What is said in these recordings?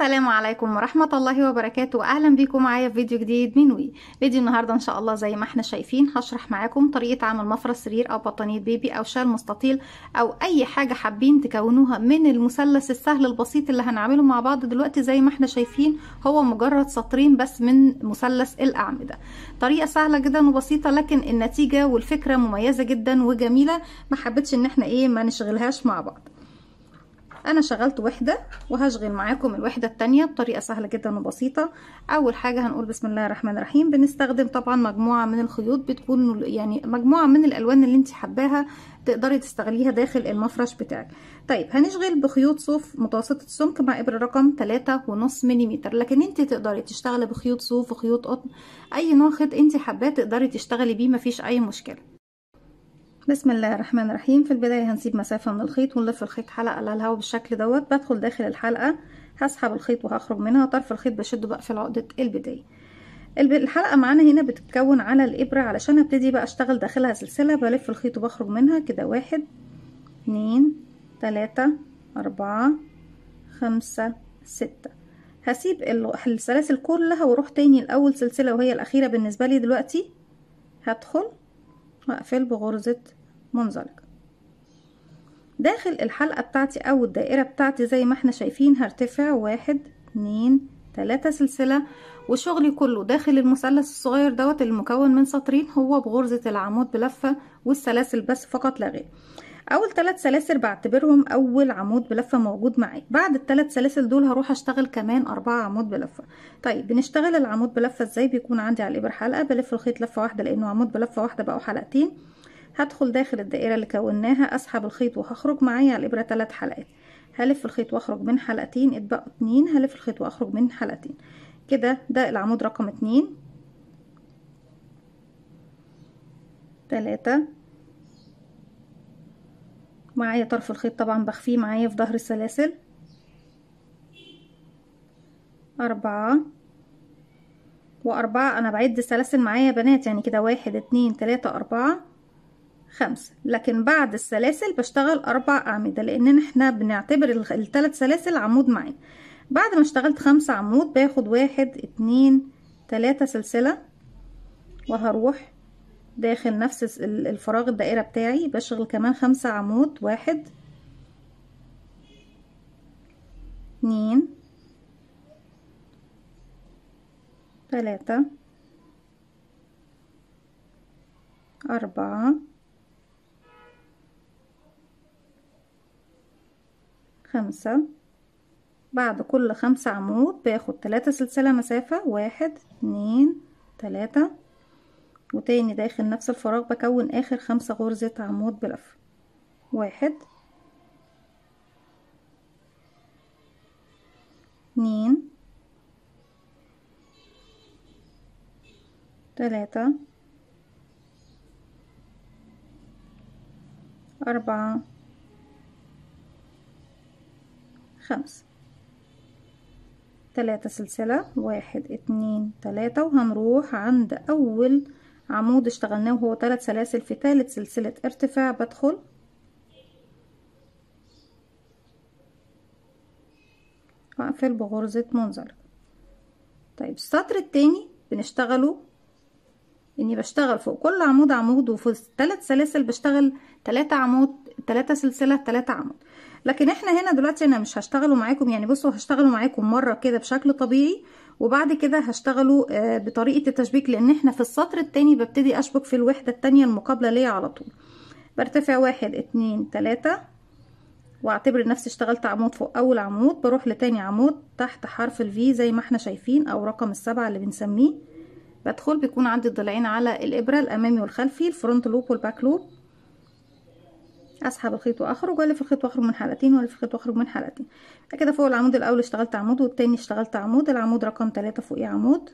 السلام عليكم ورحمة الله وبركاته. أهلا بيكم معايا في فيديو جديد من وي. فيديو النهاردة إن شاء الله زي ما احنا شايفين هشرح معاكم طريقة عمل مفرش سرير أو بطانية بيبي أو شال مستطيل أو أي حاجة حابين تكونوها من المثلث السهل البسيط اللي هنعمله مع بعض دلوقتي. زي ما احنا شايفين هو مجرد سطرين بس من مثلث الأعمدة. طريقة سهلة جدا وبسيطة، لكن النتيجة والفكرة مميزة جدا وجميلة. ما حبيتش إن احنا ما نشغلهاش مع بعض. انا شغلت وحدة وهشغل معاكم الوحدة التانية بطريقة سهلة جدا وبسيطة. اول حاجة هنقول بسم الله الرحمن الرحيم. بنستخدم طبعا مجموعة من الخيوط، بتكون مجموعة من الالوان اللي انت حباها تقدري تستغليها داخل المفرش بتاعك. طيب هنشغل بخيوط صوف متوسطة السمك مع ابرة رقم 3.5 ملم، لكن انت تقدري تشتغلي بخيوط صوف وخيوط قطن، اي نوع خيط انت حباه تقدري تشتغلي بيه، مفيش اي مشكلة. بسم الله الرحمن الرحيم. في البداية هنسيب مسافة من الخيط ونلف الخيط حلقة على الهواء بالشكل دوت. بدخل داخل الحلقة، هسحب الخيط وهخرج منها. طرف الخيط بشده بقفل عقدة البداية. الحلقة معانا هنا بتتكون على الإبرة، علشان ابتدي بقى اشتغل داخلها سلسلة بلف الخيط وبخرج منها كده. 1 2 3 4 5 6. هسيب السلاسل كلها واروح تاني لأول سلسلة وهي الأخيرة بالنسبة لي دلوقتي. هدخل واقفل بغرزة منزلقة داخل الحلقة بتاعتي او الدائرة بتاعتي. زي ما احنا شايفين هرتفع 1 2 3 سلسلة، وشغلي كله داخل المثلث الصغير دوت المكون من سطرين، هو بغرزة العمود بلفة والسلاسل بس فقط لا غير. اول 3 سلاسل بعتبرهم اول عمود بلفة موجود معايا. بعد ال3 سلاسل دول هروح اشتغل كمان 4 عمود بلفة. طيب بنشتغل العمود بلفة ازاي؟ بيكون عندي على الابر حلقة، بلف الخيط لفة واحدة لانه عمود بلفة واحدة بقوا حلقتين. هدخل داخل الدائرة اللي كوناها، اسحب الخيط وهخرج معايا على الابرة 3 حلقات. هلف الخيط واخرج من حلقتين، اتبقوا 2. هلف الخيط واخرج من حلقتين كده. ده العمود رقم 2 3. معايا طرف الخيط طبعا بخفيه معايا في ظهر السلاسل. 4 و4. انا بعد السلاسل معايا يا بنات، يعني كده 1 2 3 4 5. لكن بعد السلاسل بشتغل 4 أعمدة، لان احنا بنعتبر ال3 سلاسل عمود معانا. بعد ما اشتغلت 5 عمود باخد 1 2 3 سلسلة، وهروح داخل نفس الفراغ الدائرة بتاعي بشغل كمان 5 عمود. 1 2 3 4 5. بعد كل 5 عمود باخد 3 سلسلة مسافة. 1 2 3، وتاني داخل نفس الفراغ بكون اخر 5 غرزة عمود بلف. 1 2 3 4 5. 3 سلسلة. 1 2 3، وهنروح عند اول عمود اشتغلناه وهو 3 سلاسل في ثالث سلسلة ارتفاع. بدخل واقفل بغرزة منزلقة. طيب السطر التاني بنشتغله اني بشتغل فوق كل عمود عمود، وفي 3 سلاسل بشتغل 3 عمود 3 سلسلة 3 عمود. لكن احنا هنا دلوقتي انا مش هشتغله معاكم، يعني بصوا هشتغله معاكم مرة كده بشكل طبيعي، وبعد كده هشتغله بطريقة التشبيك، لان احنا في السطر التاني ببتدي اشبك في الوحدة التانية المقابلة ليا على طول. برتفع 1 2 3، واعتبر نفسي اشتغلت عمود فوق اول عمود. بروح لتاني عمود تحت حرف الفي زي ما احنا شايفين، او رقم ال7 اللي بنسميه. بدخل بيكون عندي الضلعين على الابره الامامي والخلفي، الفرونت لوب والباك لوب. اسحب الخيط واخرج، والف الخيط واخرج من حلقتين، والف الخيط واخرج من حلقتين. كده فوق العمود الاول اشتغلت عمود، والتاني اشتغلت عمود. العمود رقم 3 فوقيه عمود.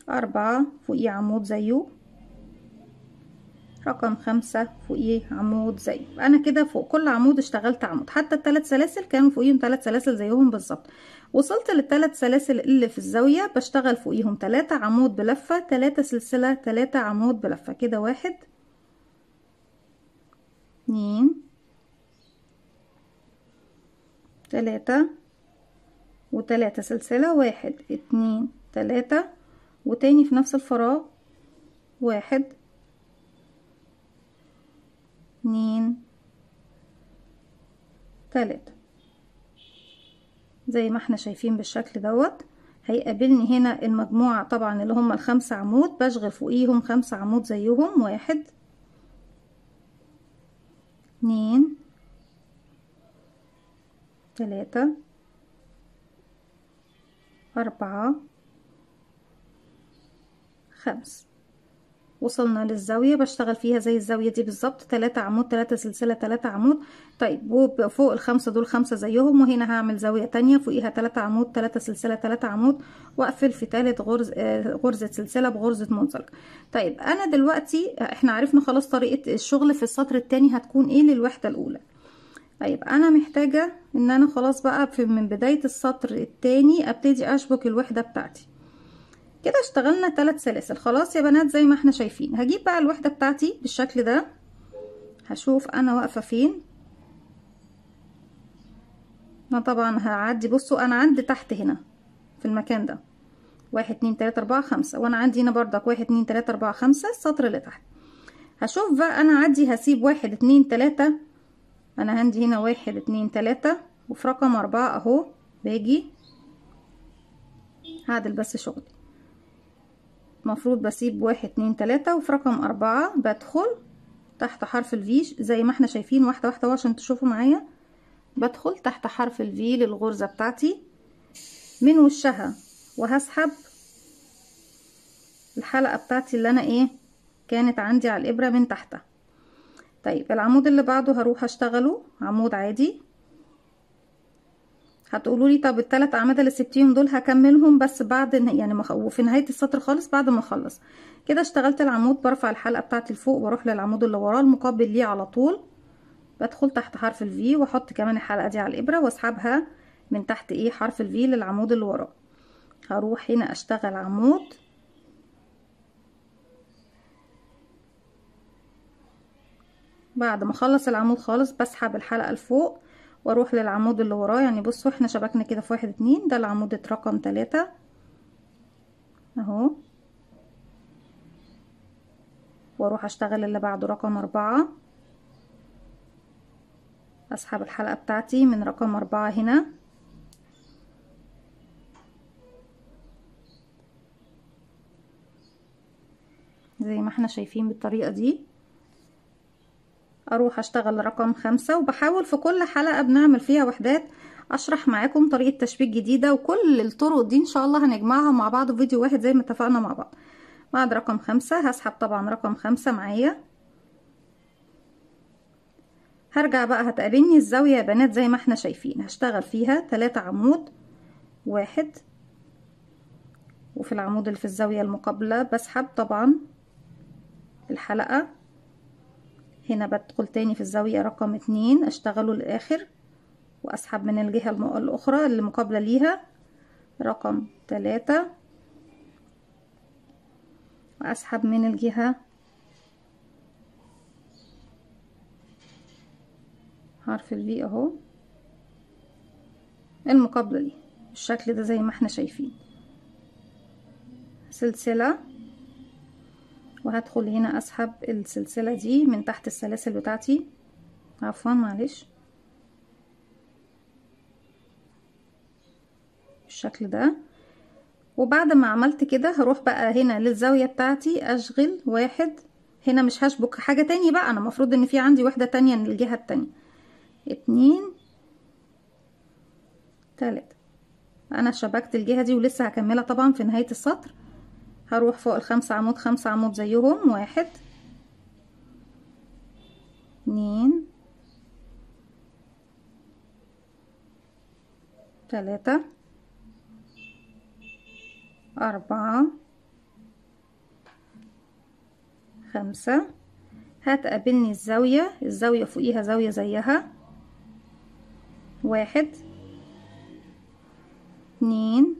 أربعة فوقيه عمود زيه. رقم 5 فوقيه عمود زيه. انا كده فوق كل عمود اشتغلت عمود، حتى ال3 سلاسل كانوا فوقيهم 3 سلاسل زيهم بالظبط. وصلت لل3 سلاسل اللي في الزاوية بشتغل فوقيهم 3 عمود بلفة، 3 سلسلة 3 عمود بلفة كده. 1 2 3 و3 سلسلة، 1 2 3 وتاني في نفس الفراغ 1 2 3 زي ما احنا شايفين بالشكل دوت. هيقابلني هنا المجموعة طبعا اللي هم ال5 عمود، بشغل فوقيهم 5 عمود زيهم، 1 2 3 4 5. وصلنا للزاوية بشتغل فيها زي الزاوية دي بالظبط، 3 عمود 3 سلسلة 3 عمود. طيب وفوق ال5 دول 5 زيهم، وهنا هعمل زاوية تانية فوقيها 3 عمود 3 سلسلة 3 عمود، واقفل في تالت غرزة سلسلة بغرزة منزلق. طيب انا دلوقتي احنا عرفنا خلاص طريقة الشغل في السطر التاني هتكون ايه للوحدة الاولى. طيب انا محتاجة ان انا خلاص بقى من بداية السطر التاني ابتدي اشبك الوحدة بتاعتي. كده اشتغلنا 3 سلاسل خلاص يا بنات زي ما احنا شايفين. هجيب بقى الوحدة بتاعتي بالشكل ده، هشوف انا واقفة فين. انا طبعا هعدي، بصوا انا عندي تحت هنا في المكان ده 1 2 3 4 5، وانا عندي هنا بردك 1 2 3 4 5 السطر اللي تحت. هشوف بقى انا عندي هسيب 1 2 3، انا عندي هنا 1 2 3 وفي رقم 4 اهو باجي هعدل بس شغلي. المفروض بسيب 1 2 3 وفي رقم 4 بدخل تحت حرف الفي زي ما احنا شايفين، واحدة واحدة عشان تشوفوا معايا. بدخل تحت حرف الفي للغرزة بتاعتي من وشها، وهسحب الحلقة بتاعتي اللي انا ايه كانت عندي على الابرة من تحتها. طيب العمود اللي بعده هروح اشتغله عمود عادي. هتقولوا لي طب ال3 اعمدة اللي سبتيهم دول هكملهم بس بعد يعني وفي نهاية السطر خالص بعد ما اخلص. كده اشتغلت العمود، برفع الحلقة بتاعتي لفوق واروح للعمود اللي وراه المقابل ليه على طول. بدخل تحت حرف الفي واحط كمان الحلقة دي على الابرة واسحبها من تحت ايه حرف الفي للعمود اللي وراه. هروح هنا اشتغل عمود، بعد ما اخلص العمود خالص بسحب الحلقة لفوق واروح للعمود اللي وراه. يعني بصوا احنا شبكنا كده في 1 2، ده العمود رقم 3 اهو، واروح اشتغل اللي بعده رقم 4، اسحب الحلقة بتاعتي من رقم 4 هنا، زي ما احنا شايفين بالطريقة دي. اروح اشتغل رقم 5، وبحاول في كل حلقة بنعمل فيها وحدات اشرح معاكم طريقة تشبيك جديدة، وكل الطرق دي ان شاء الله هنجمعها مع بعض في فيديو واحد زي ما اتفقنا مع بعض. بعد رقم 5 هسحب طبعا رقم 5 معايا. هرجع بقى هتقابلني الزاوية يا بنات زي ما احنا شايفين، هشتغل فيها 3 عمود 1، وفي العمود اللي في الزاوية المقابلة بسحب طبعا الحلقة. هنا بدخل تاني في الزاوية رقم 2 اشتغله للآخر واسحب من الجهة الاخرى اللي مقابلة ليها رقم 3 واسحب من الجهة حرف الفي اهو المقابلة ليه بالشكل ده زي ما احنا شايفين. سلسلة وهدخل هنا اسحب السلسلة دي من تحت السلاسل بتاعتي، عفوا معلش، بالشكل ده. وبعد ما عملت كده هروح بقى هنا للزاوية بتاعتي اشغل 1. هنا مش هشبك حاجة تاني بقى، انا المفروض ان في عندي وحدة تانية من الجهة التانية. 2 3 انا شبكت الجهة دي ولسه هكملها طبعا في نهاية السطر. هروح فوق ال5 عمود 5 عمود زيهم، 1 2 3 4 5. هتقابلني الزاوية فوقيها زاوية زيها، 1 2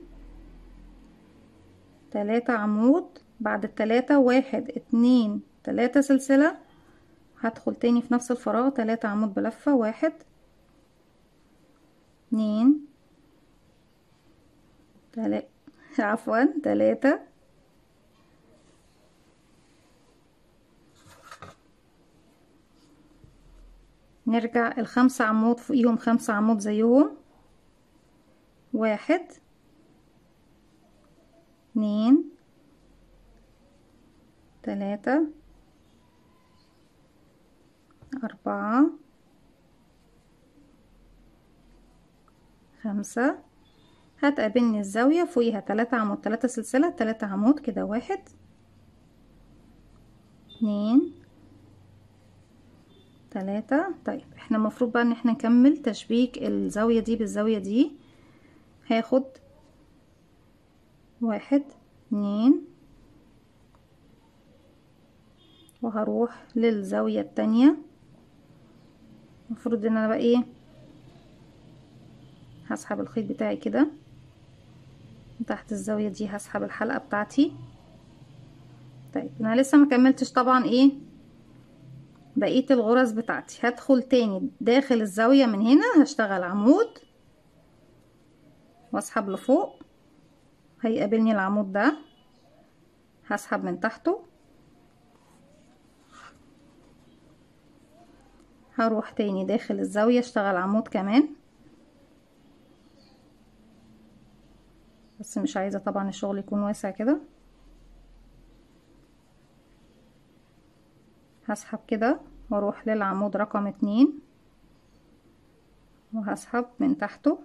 3 عمود، بعد ال3 1 2 3 سلسلة هدخل تاني في نفس الفراغ 3 عمود بلفة، 1 2 3 عفوا 3 نرجع ال5 عمود فوقيهم 5 عمود زيهم، 1 2 3 4 5. هتقابلني الزاوية فوقيها 3 عمود 3 سلسلة 3 عمود كده، 1 2 3. طيب احنا المفروض بقى ان احنا نكمل تشبيك الزاوية دي بالزاوية دي. هاخد 1 2 وهروح للزاوية التانية. المفروض ان انا بقى ايه، هسحب الخيط بتاعي كده تحت الزاوية دي، هسحب الحلقة بتاعتي. طيب انا لسه ما كملتش طبعا ايه بقية الغرز بتاعتي. هدخل تاني داخل الزاوية من هنا، هشتغل عمود واسحب لفوق، هيقابلني العمود ده، هسحب من تحته، هروح تاني داخل الزاوية اشتغل عمود كمان، بس مش عايزة طبعا الشغل يكون واسع كده. هسحب كده واروح للعمود رقم 2 وهسحب من تحته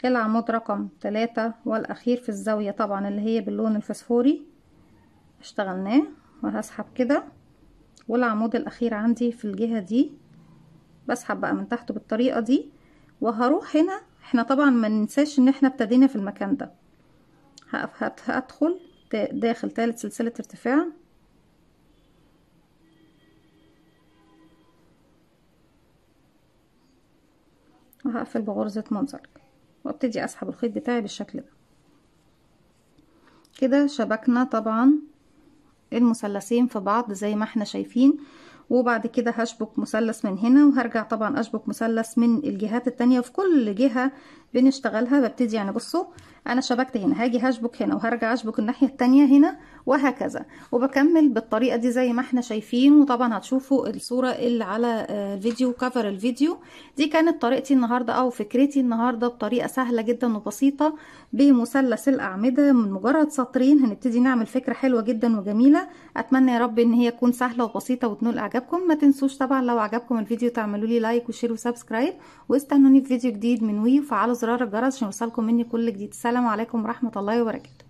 العمود رقم 3 والاخير في الزاوية طبعا اللي هي باللون الفسفوري اشتغلناه، وهسحب كده والعمود الاخير عندي في الجهة دي بسحب بقى من تحته بالطريقة دي. وهروح هنا، احنا طبعا ما ننساش ان احنا ابتدينا في المكان ده. هدخل داخل 3 سلسلة ارتفاع، وهقفل بغرزة منزلق وابتدي اسحب الخيط بتاعي بالشكل ده. كده شبكنا طبعا المثلثين في بعض زي ما احنا شايفين، وبعد كده هشبك مثلث من هنا وهرجع طبعا اشبك مثلث من الجهات التانية. وفي كل جهة بنشتغلها ببتدي يعني بصوا انا شبكت هنا، هاجي هشبك هنا وهرجع اشبك الناحية التانية هنا وهكذا، وبكمل بالطريقة دي زي ما احنا شايفين. وطبعا هتشوفوا الصورة اللي على الفيديو كفر الفيديو. دي كانت طريقتي النهاردة او فكرتي النهاردة بطريقة سهلة جدا وبسيطة بمثلث الاعمدة. من مجرد سطرين هنبتدي نعمل فكرة حلوة جدا وجميلة. اتمنى يا رب ان هي تكون سهلة وبسيطة وتنول اعجابكم. ما تنسوش طبعا لو عجبكم الفيديو تعملوا لي لايك وشير وسبسكرايب، واستنوني في فيديو جديد من وفعلوا زرار الجرس عشان يوصلكم مني كل جديد. السلام عليكم ورحمة الله وبركاته.